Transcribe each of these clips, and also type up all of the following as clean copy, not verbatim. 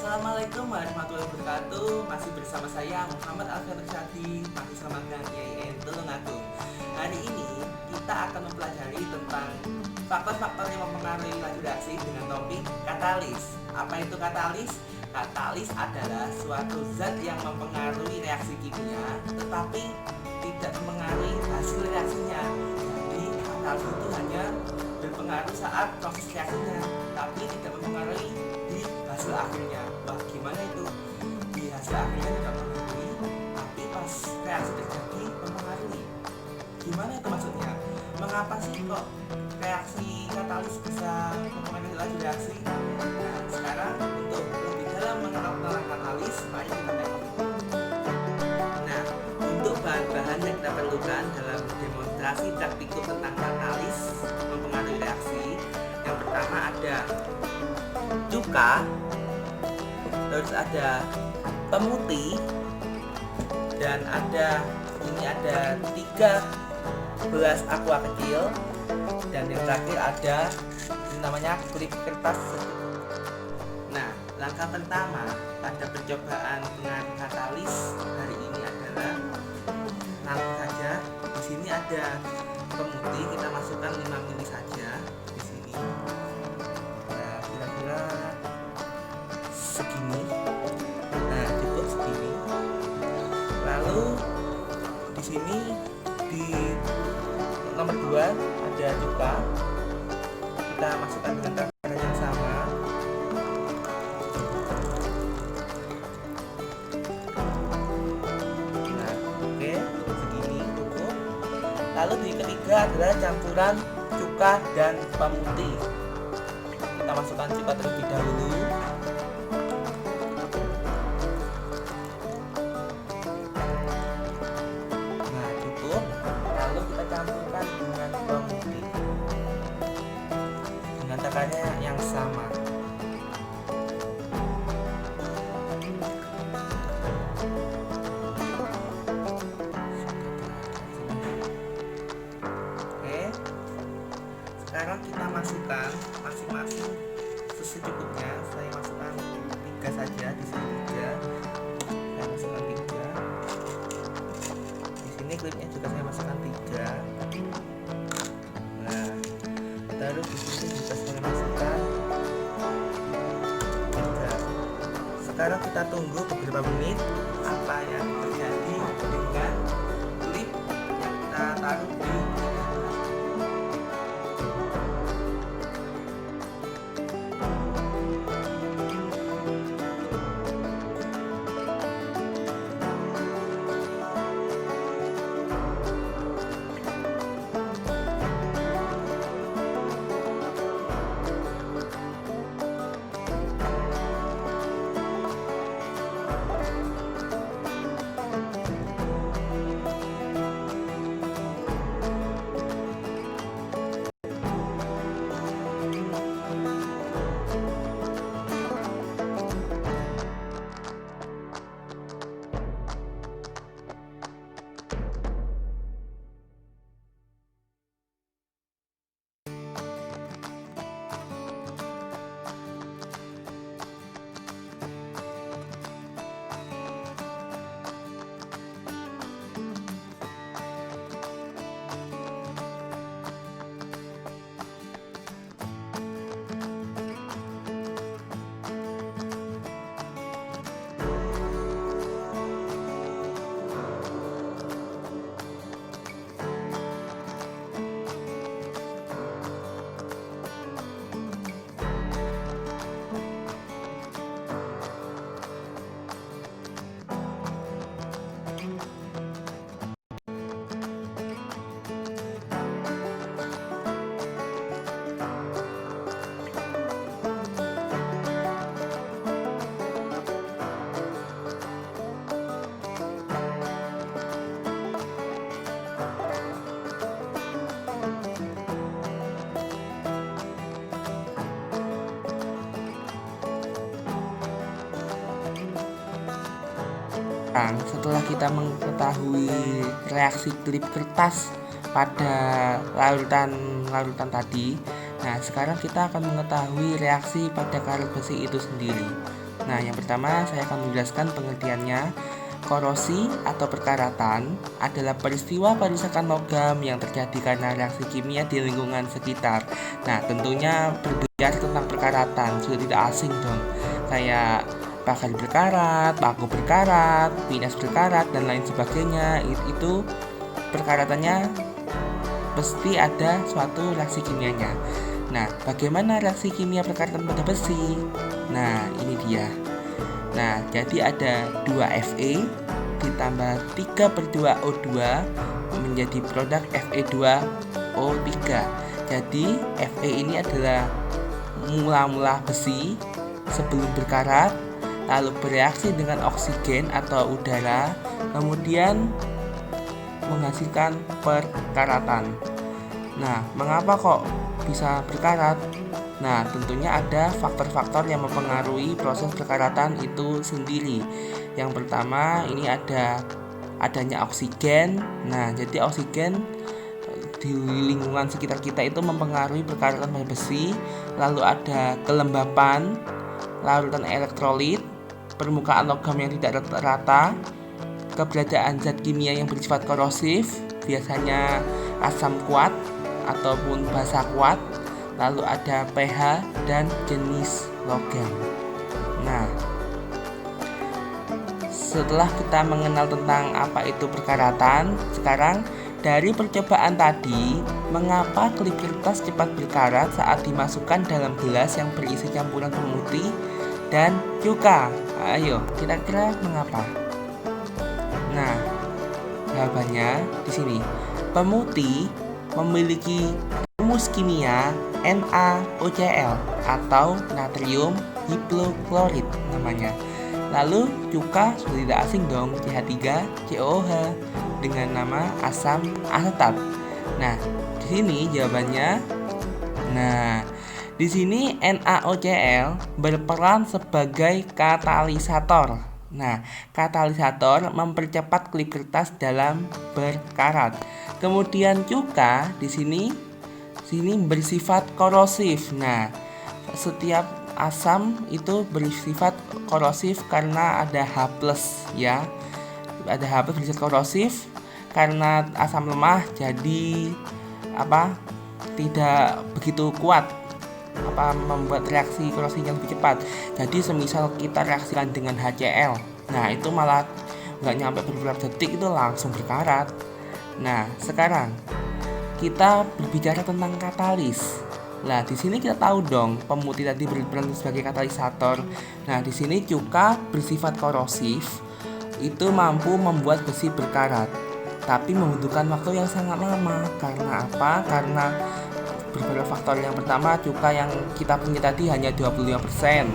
Assalamualaikum warahmatullahi wabarakatuh. Masih bersama saya Muhammad Alfian Syadi, mahasiswa magang IAIN Tulungagung. Hari ini kita akan mempelajari tentang faktor-faktor yang mempengaruhi laju reaksi dengan topik katalis. Apa itu katalis? Katalis adalah suatu zat yang mempengaruhi reaksi kimia, tetapi tidak mempengaruhi hasil reaksinya. Jadi katalis itu hanya berpengaruh saat proses reaksinya, tapi tidak mempengaruhi di hasil akhirnya. Wah, gimana itu? Di hasil akhirnya tidak mempengaruhi, tapi pas reaksi terjadi mempengaruhi. Gimana itu maksudnya? Mengapa sih kok reaksi katalis bisa mempengaruhi laju reaksi? Nah, sekarang untuk lebih dalam mengenal tentang katalis, mari kita tengok. Nah, untuk bahan-bahan yang kita perlukan dalam demonstrasi praktikum tentang katalis mempengaruhi reaksi, yang pertama ada cuka, terus ada pemutih, dan ada 3 aqua kecil, dan yang terakhir ada namanya klip kertas. Nah, langkah pertama pada percobaan pengaruh katalis hari ini adalah langsung saja. Di sini ada pemutih, kita masukkan 5 ml saja di sini. Nah, kira-kira segini. Nah, cukup segini. Lalu di sini di nomor 2 ada cuka. Kita masukkan dengan takaran yang sama. Nah, oke, segini cukup. Lalu di ketiga adalah campuran cuka dan pemutih. Kita masukkan cuka terlebih dahulu. Nah, cukup. Lalu kita campurkan dengan pemutih dengan takarannya yang sama. Oke, sekarang kita masukkan masing-masing secukupnya. Saya masukkan 3 saja, di sini 3. Saya masukkan 3. Di sini klipnya juga saya masukkan 3. Nah, terus di sini juga saya masukkan 3. Sekarang kita tunggu beberapa menit apa yang terjadi dengan klip yang kita taruh di setelah kita mengetahui reaksi klip kertas pada larutan tadi, nah sekarang kita akan mengetahui reaksi pada karet besi itu sendiri. Nah, yang pertama saya akan menjelaskan pengertiannya. Korosi atau perkaratan adalah peristiwa perusakan logam yang terjadi karena reaksi kimia di lingkungan sekitar. Nah, tentunya berbicara tentang perkaratan sudah tidak asing dong. Kayak bakar berkarat, paku berkarat, pinus berkarat, dan lain sebagainya. Itu perkaratannya pasti ada suatu reaksi kimianya. Nah, bagaimana reaksi kimia perkaratan pada besi? Nah, ini dia. Nah, jadi ada 2 Fe ditambah 3/2O2 menjadi produk Fe2O3. Jadi Fe ini adalah mula-mula besi sebelum berkarat, lalu bereaksi dengan oksigen atau udara, kemudian menghasilkan perkaratan. Nah, mengapa kok bisa berkarat? Nah, tentunya ada faktor-faktor yang mempengaruhi proses perkaratan itu sendiri. Yang pertama, ini adanya oksigen. Nah, jadi oksigen di lingkungan sekitar kita itu mempengaruhi perkaratan pada besi. Lalu ada kelembapan, larutan elektrolit, permukaan logam yang tidak rata, keberadaan zat kimia yang bersifat korosif, biasanya asam kuat ataupun basa kuat. Lalu ada pH dan jenis logam. Nah, setelah kita mengenal tentang apa itu perkaratan, sekarang dari percobaan tadi, mengapa klip kertas cepat berkarat saat dimasukkan dalam gelas yang berisi campuran pemutih dan cuka? Ayo, kira-kira mengapa? Nah, jawabannya di sini. Pemutih memiliki rumus kimia NaOCl atau natrium hipoklorit namanya. Lalu cuka sudah tidak asing dong, CH3COOH dengan nama asam asetat. Nah, di sini jawabannya. Nah, di sini NaOCl berperan sebagai katalisator. Nah, katalisator mempercepat klip kertas dalam berkarat. Kemudian cuka di sini bersifat korosif. Nah, setiap asam itu bersifat korosif karena ada H+ ya. Ada H+ bersifat korosif karena asam lemah, jadi tidak begitu kuat membuat reaksi korosinya lebih cepat. Jadi semisal kita reaksikan dengan HCl, nah itu malah nggak nyampe beberapa detik itu langsung berkarat. Nah, sekarang kita berbicara tentang katalis. Nah, di sini kita tahu dong, pemutih tadi berperan sebagai katalisator. Nah, di sini cuka bersifat korosif, itu mampu membuat besi berkarat, tapi membutuhkan waktu yang sangat lama. Karena apa? Karena beberapa faktor. Yang pertama, cuka yang kita punya tadi hanya 25%.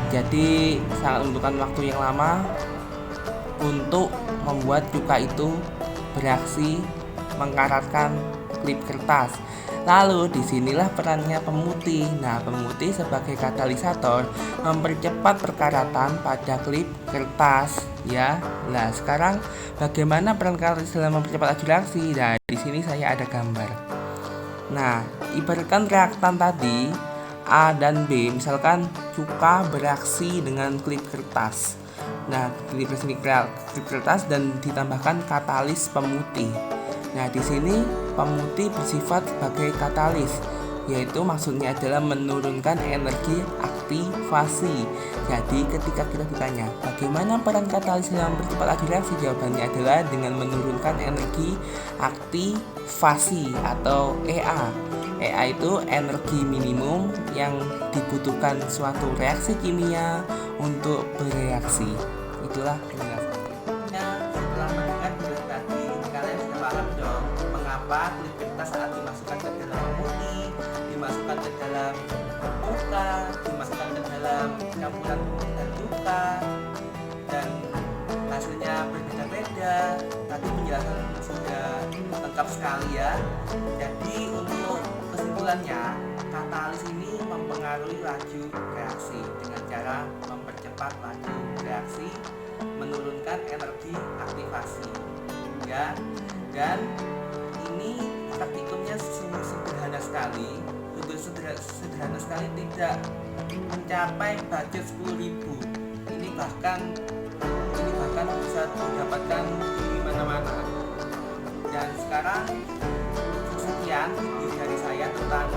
Jadi sangat membutuhkan waktu yang lama untuk membuat cuka itu bereaksi mengkaratkan klip kertas. Lalu disinilah perannya pemutih. Nah, pemutih sebagai katalisator mempercepat perkaratan pada klip kertas ya. Nah, sekarang bagaimana peran katalisator dalam mempercepat laju reaksi? Nah, di sini saya ada gambar. Nah, ibaratkan reaktan tadi A dan B, misalkan cuka bereaksi dengan klip kertas. Nah, klip kertas dan ditambahkan katalis pemutih. Nah, di sini pemutih bersifat sebagai katalis, yaitu maksudnya adalah menurunkan energi aktivasi. Jadi ketika kita ditanya bagaimana peran katalis dalam mempercepat laju reaksi, jawabannya adalah dengan menurunkan energi aktivasi atau EA. EA itu energi minimum yang dibutuhkan suatu reaksi kimia untuk bereaksi. Itulah penjelasan. Setelah mendengar penjelasan tadi, kalian sudah paham dong mengapa klip kertas saat dimasukkan ke dalam pemutih, dimasukkan ke dalam cuka, dimasukkan ke dalam campuran pemutih dan cuka, dan hasilnya berbeda-beda. Tadi penjelasan sudah lengkap sekali ya. Jadi untuk kesimpulannya, katalis ini mempengaruhi laju reaksi dengan cara mempercepat laju reaksi, menurunkan energi aktivasi ya. Dan ini praktikumnya sungguh sederhana sekali, tidak mencapai budget 10.000. bahkan bisa didapatkan di mana-mana. Dan sekarang sekian video dari saya tentang